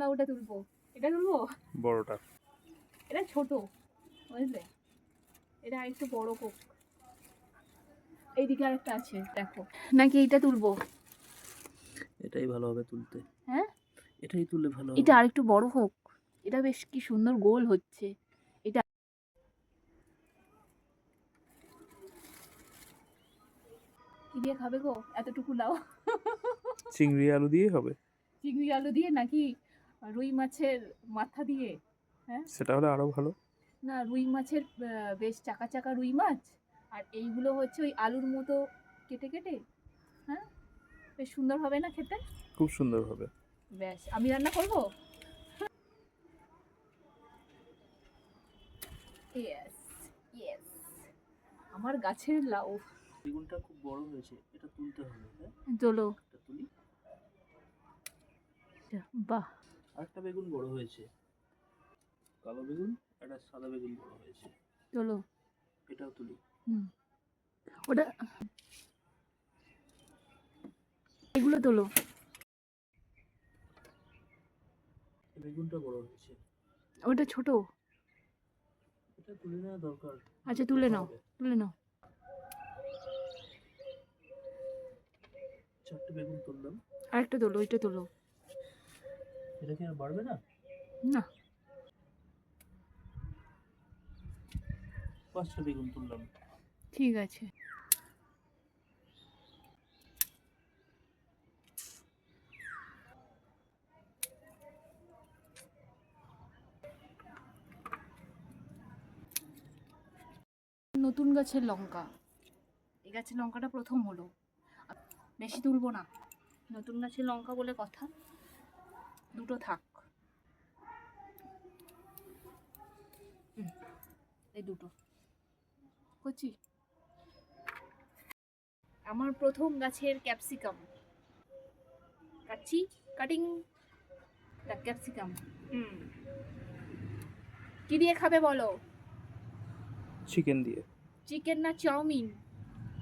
লাউটা তুলবো। এটা তুলবো বড়টা, এটা ছোট বুঝলে, এটা একটু বড় হোক। এইদিকে আরেকটা আছে দেখো, নাকি এইটা তুলবো? এটাই ভালো হবে তুলতে। হ্যাঁ এটাই তুললে ভালো এটা হবে। আরেকটু বড় হোক। এটা বেশ কি সুন্দর গোল হচ্ছে। এটা কি দিয়ে খাবে গো এতটুকু লাউ? চিংড়ি আলু দিয়ে হবে। চিংড়ি আলু দিয়ে নাকি রুই মাছের মাথা দিয়ে? হ্যাঁ সেটা হলে আরো ভালো। না, রুই মাছের বেশ চাকা চাকা রুই মাছ, আর এইগুলো হচ্ছে ওই আলুর মতো কেটে কেটে। হ্যাঁ বেশ সুন্দর হবে না খেতে? খুব সুন্দর হবে। ব্যাস আমি রান্না করবো। ইয়েস ইয়েস, আমার গাছের লাউ। বেগুনটা খুব বড় হয়েছে, এটা তুলতে হবে। হ্যাঁ চলো এটা তুলি। বাহ, আরেকটা বেগুন বড় হয়েছে, কালো বেগুন, একটা সাদা বেগুন বড় হয়েছে। চলো এটাও তুলি। ওটা এগুলো তোলো। বেগুনটা বড় হয়েছে, ওটা ছোট। এটা তুলে নেওয়া দরকার। আচ্ছা তুলে নাও, তুলে নাও। চারটে বেগুন তুললাম। আরেকটা তোলো, ওইটা তোলো। এটা কি আর বাড়বে না? না, 5টা বেগুন তুললাম। ঠিক আছে। নতুন গাছের লঙ্কা, এই গাছের লঙ্কাটা প্রথম হলো, বেশি তুলবো না। নতুন গাছের লঙ্কা বলে কথা, দুটো থাক। এই দুটো করছি। আমার প্রথম গাছের ক্যাপসিকাম কাটছি, কাটিং দ্য ক্যাপসিকাম। কি দিয়ে খাবে বলো? চিকেন দিয়ে। চিকেন না চাউমিন?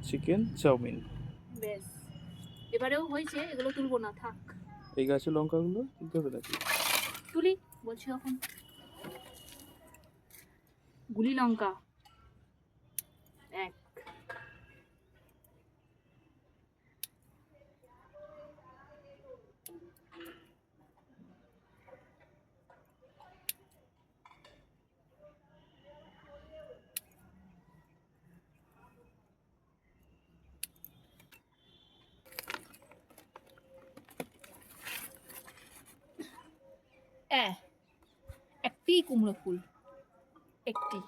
Chicken chowmein. বেশ, এবারেও হয়েছে, এগুলো তুলবো না থাক। এই গাছের লঙ্কাগুলো তুলতে হবে নাকি? তুলি বলছি এখন। গুলি লঙ্কা এক, একটি কুমড়ো ফুল, একটি।